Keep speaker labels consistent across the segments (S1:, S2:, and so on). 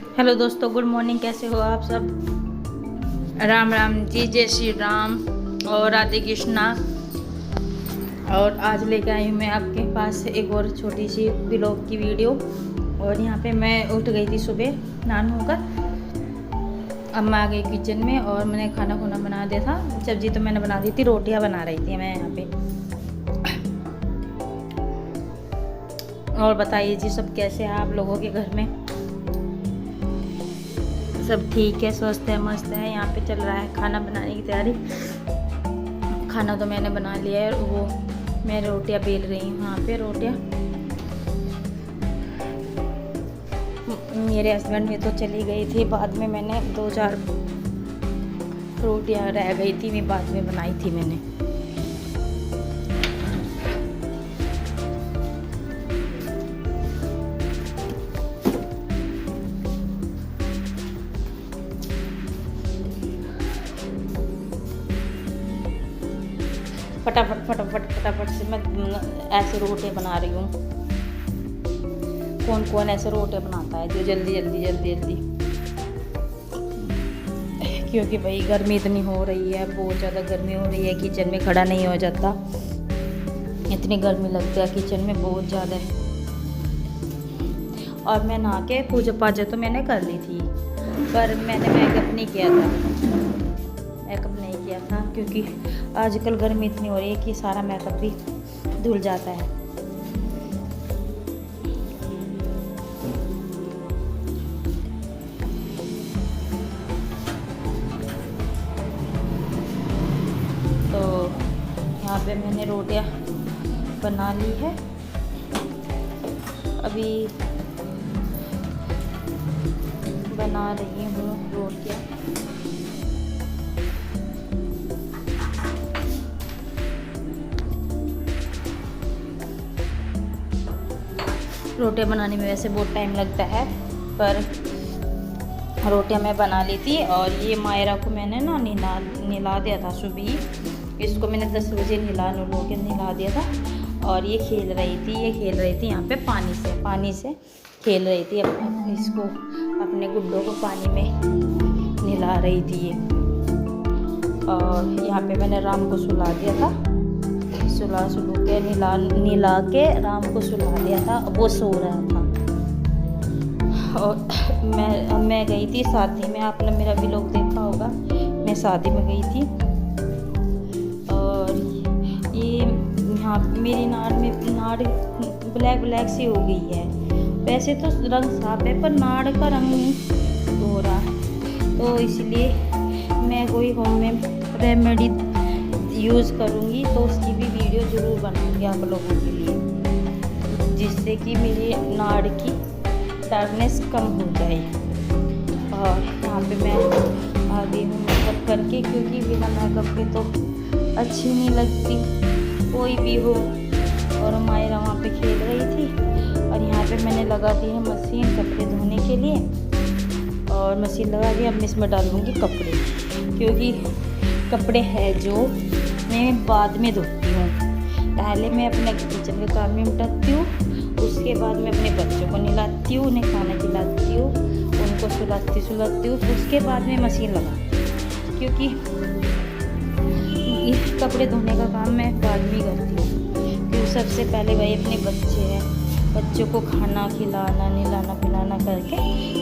S1: Hello दोस्तों, good morning. कैसे हो आप सब? राम राम जी, जय श्री राम और राधे कृष्णा। और आज लेकर आई हूँ मैं आपके पास एक और छोटी सी ब्लॉग की वीडियो। और यहाँ पे मैं उठ गई थी सुबह नहा होकर। अब मैं आ गई किचन में और मैंने खाना खुना बना दिया था। सब्जी तो मैंने बना दी थी, रोटियाँ बना रही थी मैं यहाँ पे। और बताइए जी, सब कैसे हैं आप लोगों के घर में? सब ठीक है, स्वस्थ है, मस्त है। यहाँ पे चल रहा है खाना बनाने की तैयारी। खाना तो मैंने बना लिया है। वो मैं रोटियाँ बेल रही हूँ यहाँ पे रोटियाँ। मेरे हस्बैंड भी तो चली गई थी, बाद में मैंने 2-4 रोटियाँ रह गई थी, मैं बाद में बनाई थी मैंने। फटाफट से मैं ऐसे रोटियाँ बना रही हूँ। कौन कौन ऐसे रोटियाँ बनाता है जो जल्दी, क्योंकि भाई गर्मी इतनी हो रही है, बहुत ज़्यादा गर्मी हो रही है। किचन में खड़ा नहीं हो जाता, इतनी गर्मी लगती है किचन में, बहुत ज़्यादा है। और मैं नहा के पूजा पाजा तो मैंने कर ली थी, पर मैंने मेकअप नहीं किया था क्योंकि आजकल गर्मी इतनी हो रही है कि सारा मेकअप भी धुल जाता है। तो यहाँ पे मैंने रोटियाँ बना ली है। अभी बना रही हूँ रोटियाँ। रोटियाँ बनाने में वैसे बहुत टाइम लगता है, पर रोटियाँ मैं बना ली थी। और ये मायरा को मैंने ना नहला दिया था सुबह। इसको मैंने 10 बजे नहला दिया था। और ये खेल रही थी यहाँ पे पानी से खेल रही थी। इसको अपने गुड्डों को पानी में नहला रही थी ये। और यहाँ पे मैंने राम को सुला दिया था, सुलू के नहला के राम को सुला दिया था। वो सो रहा था। और मैं गई थी शादी में, आपने मेरा व्लॉग देखा होगा, मैं शादी में गई थी। और ये यहाँ मेरी नाड़ ब्लैक सी हो गई है। वैसे तो रंग साफ है, पर नाड़ का रंग हो रहा है। तो इसलिए मैं कोई होम में रेमेडी यूज़ करूँगी, तो उसकी भी वीडियो ज़रूर बनाऊँगी आप लोगों के लिए, जिससे कि मेरी नाड़ की डार्कनेस कम हो जाए। और यहाँ पे मैं आ गई हूँ मेकअप करके, क्योंकि बिना मेकअप के तो अच्छी नहीं लगती कोई भी हो। और मायरा वहाँ पे खेल रही थी। और यहाँ पे मैंने लगा दी है मशीन कपड़े धोने के लिए। और मशीन लगा दी, अब इसमें डालूँगी कपड़े, क्योंकि कपड़े हैं जो मैं बाद में धोती हूँ। पहले मैं अपने किचन के काम में निपटाती हूँ, उसके बाद मैं अपने बच्चों को नहलाती हूँ, उन्हें खाना खिलाती हूँ, उनको सुलाती हूँ, उसके बाद में मशीन लगाती हूँ। क्योंकि ये कपड़े धोने का काम मैं बाद में करती हूँ, क्योंकि सबसे पहले भाई अपने बच्चे हैं, बच्चों को खाना खिलाना नहलाना पिलाना करके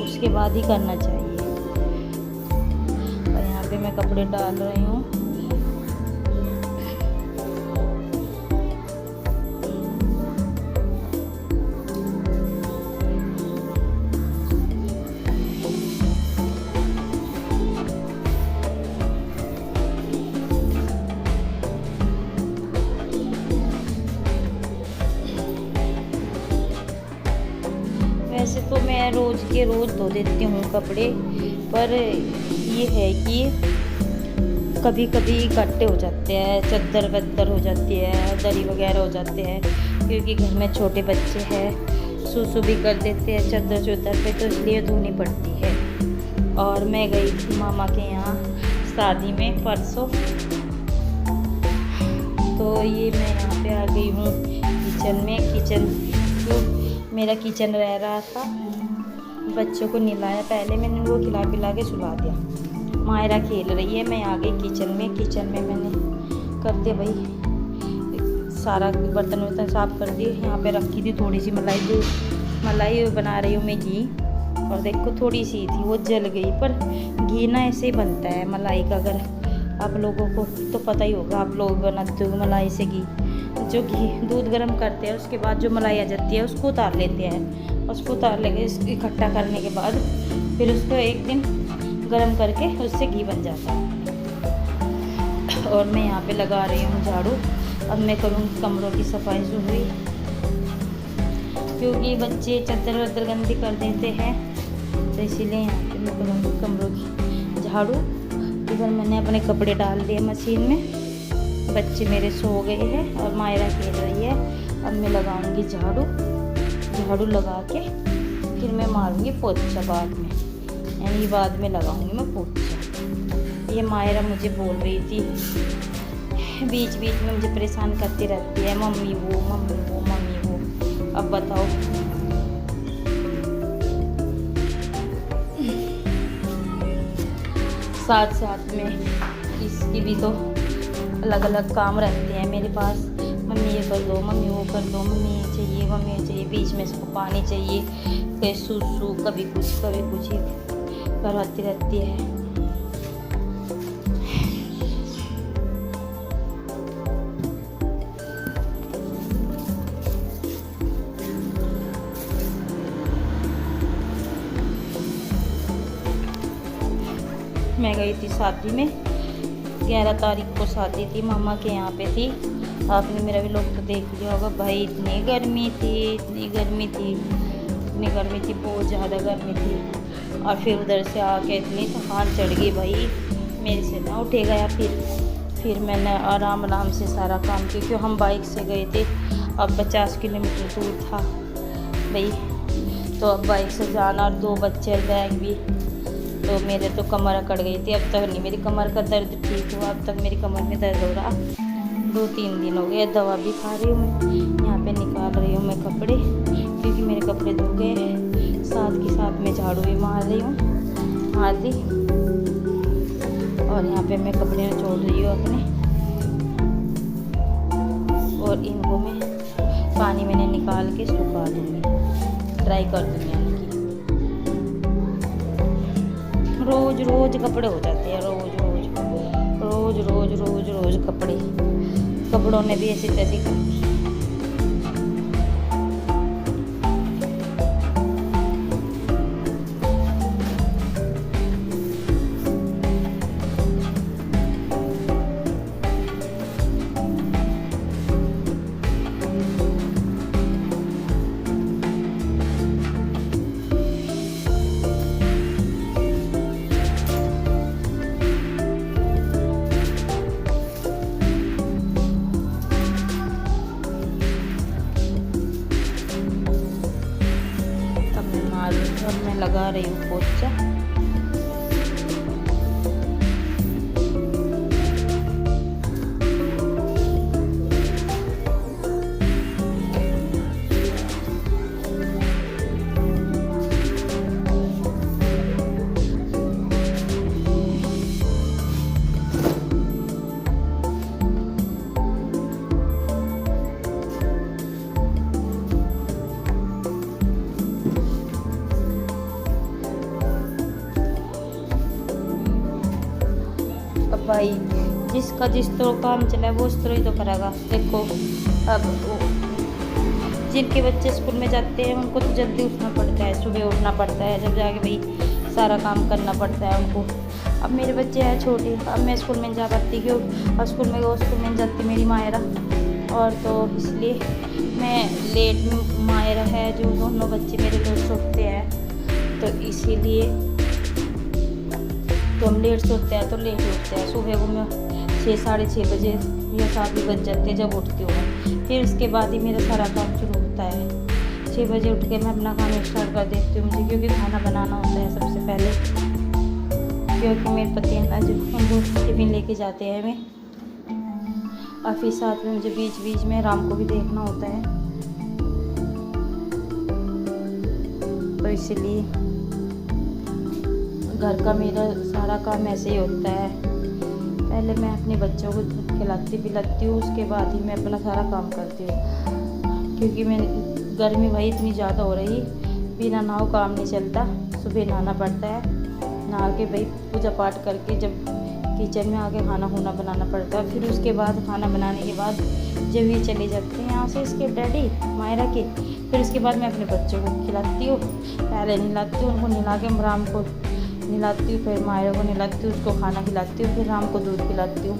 S1: उसके बाद ही करना चाहिए। और यहाँ पे मैं कपड़े डाल रही हूँ। वैसे तो मैं रोज़ के रोज़ धो देती हूँ कपड़े, पर ये है कि कभी कभी इकट्ठे हो जाते हैं, चद्दर वद्दर हो जाती है, दरी वगैरह हो जाते हैं, क्योंकि घर में छोटे बच्चे हैं, सुसु भी कर देते हैं चद्दर पे, तो इसलिए धोनी पड़ती है। और मैं गई थी मामा के यहाँ शादी में परसों, तो ये मैं यहाँ पे आ गई हूँ किचन में। मेरा किचन रह रहा था, बच्चों को नहलाया, पहले मैंने उनको खिला पिला के सुला दिया। मायरा खेल रही है, मैं आ गई किचन में मैंने कर दिया भाई सारा बर्तन वर्तन साफ कर दिए। यहाँ पे रखी थी थोड़ी सी मलाई बना रही हूँ मैं घी, और देखो थोड़ी सी थी वो जल गई। पर घी ना ऐसे ही बनता है मलाई का, अगर आप लोगों को तो पता ही होगा, आप लोग बनाते हो मलाई से घी। जो घी दूध गर्म करते हैं उसके बाद जो मलाई आ जाती है उसको उतार लेते हैं, उसको उतार लेके इकट्ठा करने के बाद फिर उसको एक दिन गर्म करके उससे घी बन जाता है। और मैं यहाँ पे लगा रही हूँ झाड़ू। अब मैं करूँगी कमरों की सफाई सुबह, क्योंकि बच्चे चादर वादर गंदी कर देते हैं, तो इसीलिए यहाँ पे मैं करूँगी कमरों की झाड़ू। इधर मैंने अपने कपड़े डाल दिए मशीन में, बच्चे मेरे सो गए हैं और मायरा खेल रही है। अब मैं लगाऊंगी झाड़ू लगा के फिर मैं मारूंगी पोछा बाद में, यानी बाद में लगाऊंगी मैं पोछा। ये मायरा मुझे बोल रही थी, बीच बीच में मुझे परेशान करती रहती है, मम्मी वो मम्मी वो मम्मी वो। अब बताओ साथ साथ में इसकी भी तो अलग अलग काम रहते हैं मेरे पास। मम्मी ये कर दो, मम्मी वो कर दो, मम्मी ये चाहिए, मम्मी ये चाहिए। बीच में इसको पानी चाहिए, कभी सूसू कभी कुछ ही कराती रहती है। मैं गई थी शादी में, 11 तारीख को शादी थी, मामा के यहाँ पे थी। आपने मेरा भी लोग तो देख लिया होगा भाई। इतनी गर्मी थी, बहुत ज़्यादा गर्मी थी। और फिर उधर से आके इतनी थकान चढ़ गई भाई, मेरे से ना उठे गया। फिर मैंने आराम से सारा काम किया, क्योंकि हम बाइक से गए थे। अब 50 किलोमीटर दूर था भाई, तो अब बाइक से जाना और 2 बच्चे बैग भी, तो मेरे तो कमर अकड़ गई थी। अब तक नहीं मेरी कमर का दर्द ठीक हुआ, अब तक मेरी कमर में दर्द हो रहा 2-3 दिन हो गए। दवा भी खा रही हूँ मैं। यहाँ पे निकाल रही हूँ मैं कपड़े, क्योंकि मेरे कपड़े धो गए। साथ के साथ मैं झाड़ू भी मार रही हूँ आधी, और यहाँ पे मैं कपड़े छोड़ रही हूँ अपने। और इनको मैं पानी मैंने निकाल के सुखा दूँगी, ड्राई कर दूँगी। यानी कि रोज कपड़े हो जाते हैं, रोज कपड़ों ने भी ऐसी तैसी कर दी। और मैं लगा रही हूँ पोछा। भाई जिसका जिस तरह काम चला है वो उस तरह ही तो करेगा। देखो अब जिनके बच्चे स्कूल में जाते हैं उनको तो जल्दी उठना पड़ता है, सुबह उठना पड़ता है, जब जाके भाई सारा काम करना पड़ता है उनको। अब मेरे बच्चे हैं छोटे, अब मैं स्कूल में जा पाती क्यों, और स्कूल में जाती मेरी मायरा, और तो इसलिए मैं लेट मायरा है जो दोनों बच्चे मेरे लेट सोते हैं, तो इसीलिए तो हम लेट सोते हैं तो लेट उठते हैं। सुबह को मैं 6-6:30 बजे या 7 भी बज जाते हैं जब उठती हूँ। फिर उसके बाद ही मेरा सारा काम शुरू होता है। 6 बजे उठ के मैं अपना काम स्टार्ट कर देती हूँ, मुझे क्योंकि खाना बनाना होता है सबसे पहले, क्योंकि मेरे पति हैं ना जो हम लोग टिफिन लेके जाते हैं हमें, और फिर साथ में मुझे बीच बीच में राम को भी देखना होता है, तो इसलिए घर का मेरा सारा काम ऐसे ही होता है। पहले मैं अपने बच्चों को खिलाती पिलाती हूँ, उसके बाद ही मैं अपना सारा काम करती हूँ, क्योंकि मैं गर्मी भाई इतनी ज़्यादा हो रही, बिना नहाओ काम नहीं चलता। सुबह नहाना पड़ता है, नहा के भाई पूजा पाठ करके जब किचन में आके खाना खुना बनाना पड़ता है। फिर उसके बाद खाना बनाने के बाद जब ये चले जाते हैं यहाँ से इसके डैडी मायरा के, फिर उसके बाद मैं अपने बच्चों को खिलाती हूँ। पहले नहलाती हूँ, उनको नहला के राम को नहलाती हूँ, फिर मायरा को नहलाती हूँ, उसको खाना खिलाती हूँ, फिर राम को दूध पिलाती हूँ,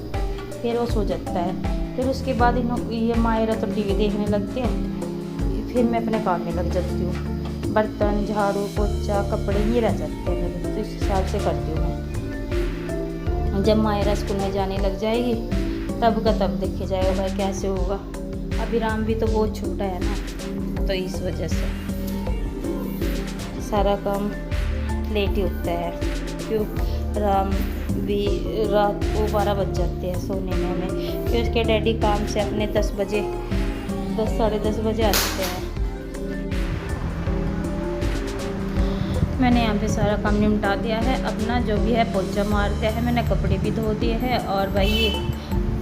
S1: फिर वो सो जाता है। फिर उसके बाद ये मायरा तो टीवी देखने लगते हैं, फिर मैं अपने काम में लग जाती हूँ। बर्तन झाड़ू पोछा कपड़े ये रह जाते हैं मेरे, तो इस हिसाब से करती हूँ मैं। जब मायरा स्कूल में जाने लग जाएगी तब का तब देखे जाएगा भाई कैसे होगा। अभी राम भी तो बहुत छोटा है ना, तो इस वजह से सारा काम लेट ही होता है। क्यों राम भी रात को 12 बज जाते हैं सोने में हमें। फिर उसके डैडी काम से अपने 10 बजे 10 साढ़े 10 बजे आते हैं। मैंने यहाँ पे सारा काम निपटा दिया है, अपना जो भी है पोछा मार दिया है, मैंने कपड़े भी धो दिए हैं, और भाई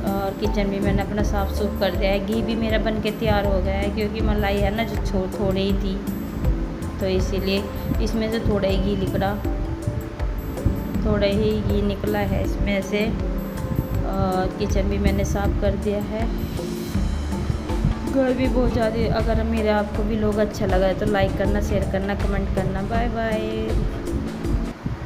S1: और किचन भी मैंने अपना साफ़ सूफ कर दिया है। घी भी मेरा बन के तैयार हो गया है, क्योंकि मलाई है ना जो थोड़ी ही थी, तो इसीलिए इसमें से थोड़ा ही घी निकला, थोड़ा ही घी निकला है इसमें से। और किचन भी मैंने साफ़ कर दिया है। घर भी बहुत ज़्यादा। अगर मेरे आपको भी लोग अच्छा लगा है तो लाइक करना, शेयर करना, कमेंट करना। Bye bye.